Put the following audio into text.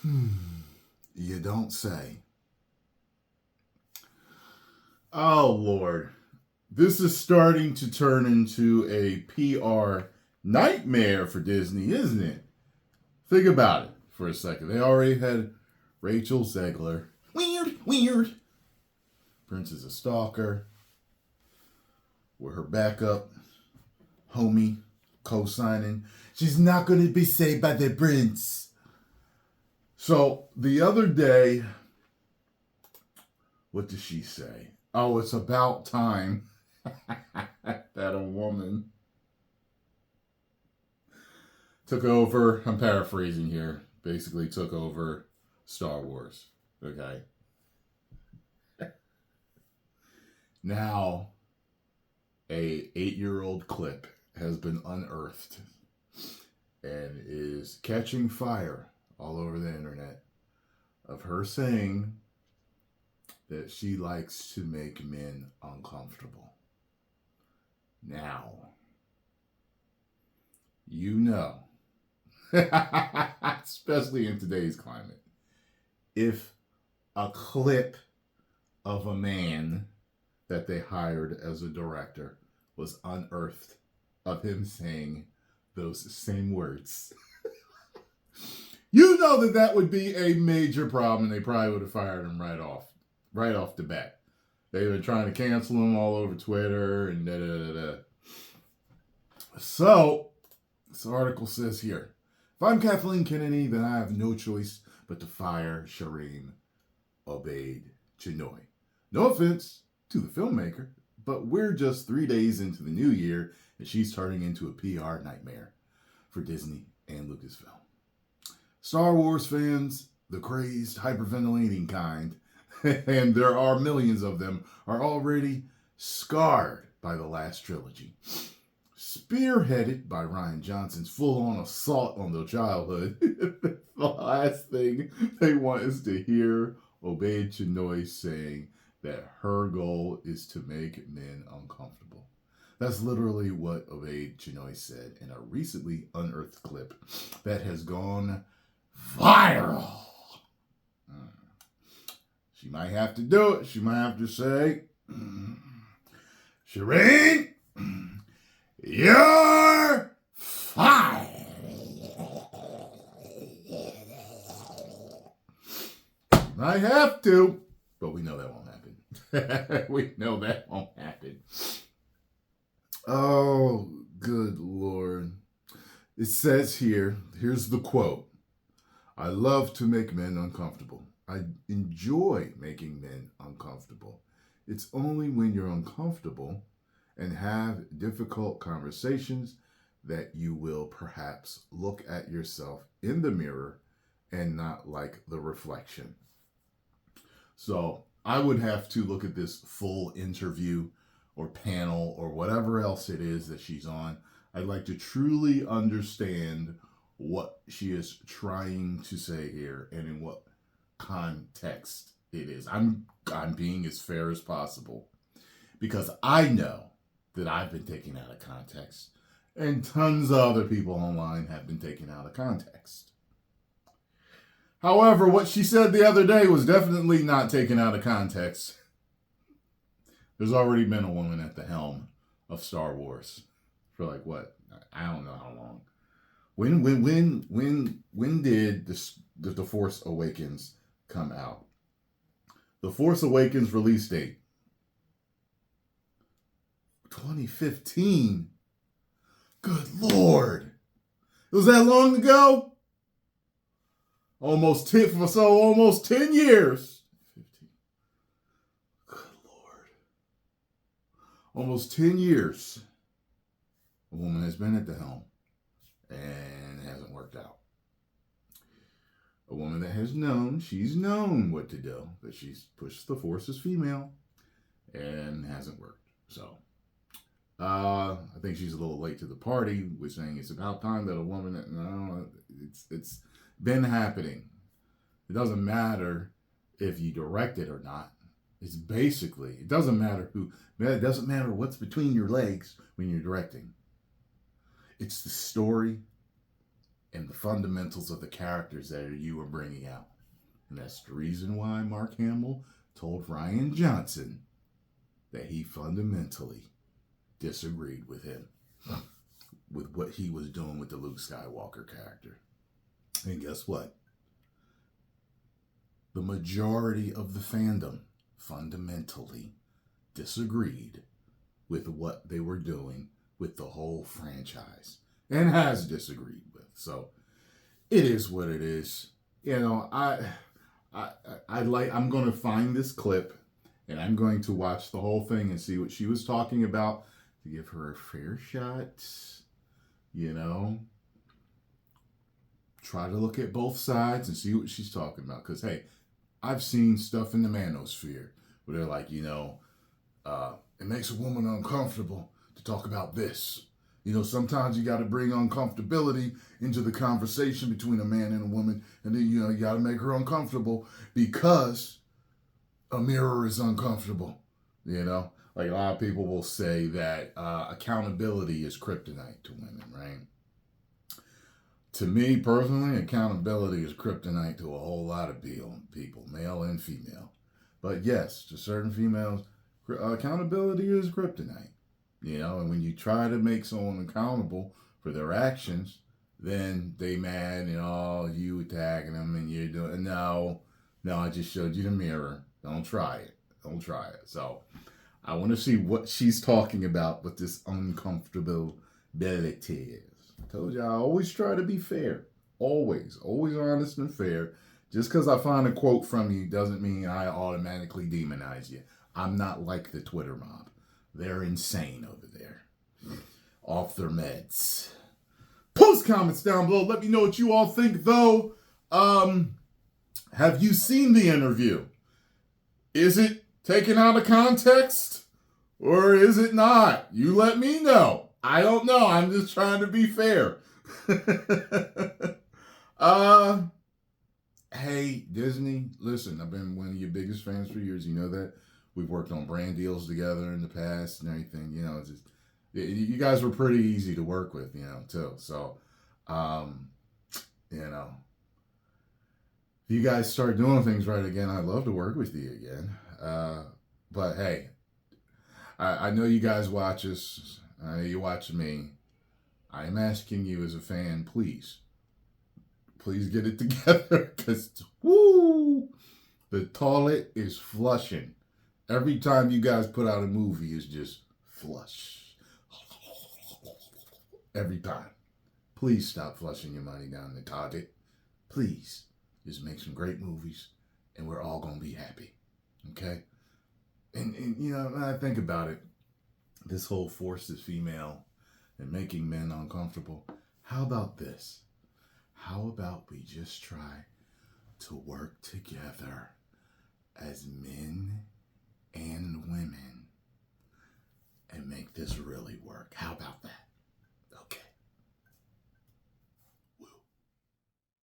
You don't say. Oh, Lord. This is starting to turn into a PR nightmare for Disney, isn't it? Think about it for a second. They already had Rachel Zegler. Weird, weird. Prince is a stalker. With her backup homie co-signing. She's not going to be saved by the prince. So the other day, what did she say? Oh, it's about time that a woman took over. I'm paraphrasing here. Basically took over Star Wars. Okay. Now, a 8-year-old clip has been unearthed and is catching fire all over the internet of her saying that she likes to make men uncomfortable. Now, you know, especially in today's climate, if a clip of a man that they hired as a director was unearthed of him saying those same words, you know that that would be a major problem, and they probably would have fired him right off the bat. They were trying to cancel him all over Twitter and da-da-da-da. So, this article says here, if I'm Kathleen Kennedy, then I have no choice but to fire Shireen Obaid Chinoy. No offense to the filmmaker, but we're just 3 days into the new year, and she's turning into a PR nightmare for Disney and Lucasfilm. Star Wars fans, the crazed, hyperventilating kind, and there are millions of them, are already scarred by the last trilogy. Spearheaded by Rian Johnson's full-on assault on their childhood, the last thing they want is to hear Obaid Chinoy saying that her goal is to make men uncomfortable. That's literally what Obaid Chinoy said in a recently unearthed clip that has gone viral. She might have to do it. She might have to say, Shireen, you're fired. She might have to, but we know that won't happen. We know that won't happen. Oh, good Lord. It says here, here's the quote. I love to make men uncomfortable. I enjoy making men uncomfortable. It's only when you're uncomfortable and have difficult conversations that you will perhaps look at yourself in the mirror and not like the reflection. So I would have to look at this full interview or panel or whatever else it is that she's on. I'd like to truly understand what she is trying to say here and in what context it is. I'm being as fair as possible because I know that I've been taken out of context and tons of other people online have been taken out of context. However, what she said the other day was definitely not taken out of context. There's already been a woman at the helm of Star Wars for like what? I don't know how long. When did the Force Awakens come out? The Force Awakens release date 2015. Good Lord. It was that long ago? Almost 10 years. 15. Good Lord. Almost 10 years. A woman has been at the helm and it hasn't worked out. A woman that has known, she's known what to do, that she's pushed the Force as female and hasn't worked. So, I think she's a little late to the party with saying it's about time that a woman that, no, it's been happening. It doesn't matter if you direct it or not. It's basically, it doesn't matter what's between your legs when you're directing. It's the story and the fundamentals of the characters that you were bringing out. And that's the reason why Mark Hamill told Rian Johnson that he fundamentally disagreed with him, with what he was doing with the Luke Skywalker character. And guess what? The majority of the fandom fundamentally disagreed with what they were doing with the whole franchise, and has disagreed with. So it is what it is. You know, I'm going to find this clip, and I'm going to watch the whole thing and see what she was talking about to give her a fair shot. You know, try to look at both sides and see what she's talking about. Because, hey, I've seen stuff in the manosphere where they're like, you know, it makes a woman uncomfortable to talk about this. You know, sometimes you got to bring uncomfortability into the conversation between a man and a woman. And then, you know, you got to make her uncomfortable because a mirror is uncomfortable. You know, like a lot of people will say that accountability is kryptonite to women, right? To me personally, accountability is kryptonite to a whole lot of people, male and female. But yes, to certain females, accountability is kryptonite. You know, and when you try to make someone accountable for their actions, then they mad and you attacking them and you're doing, no, I just showed you the mirror. Don't try it. So I want to see what she's talking about with this uncomfortability is. I told you I always try to be fair. Always honest and fair. Just because I find a quote from you doesn't mean I automatically demonize you. I'm not like the Twitter mob. They're insane over there. Off their meds. Post comments down below. Let me know what you all think, though. Have you seen the interview? Is it taken out of context? Or is it not? You let me know. I don't know. I'm just trying to be fair. Hey, Disney, listen, I've been one of your biggest fans for years. You know that. We've worked on brand deals together in the past and everything. You know, just you guys were pretty easy to work with, you know, too. So, you know, if you guys start doing things right again, I'd love to work with you again. But hey, I know you guys watch us. I know you watch me. I'm asking you as a fan, please get it together, because the toilet is flushing. Every time you guys put out a movie, it's just flush. Every time. Please stop flushing your money down the toilet. Please. Just make some great movies, and we're all going to be happy. Okay? And you know, when I think about it, this whole force is female and making men uncomfortable. How about this? How about we just try to work together as men and women and make this really work? How about that?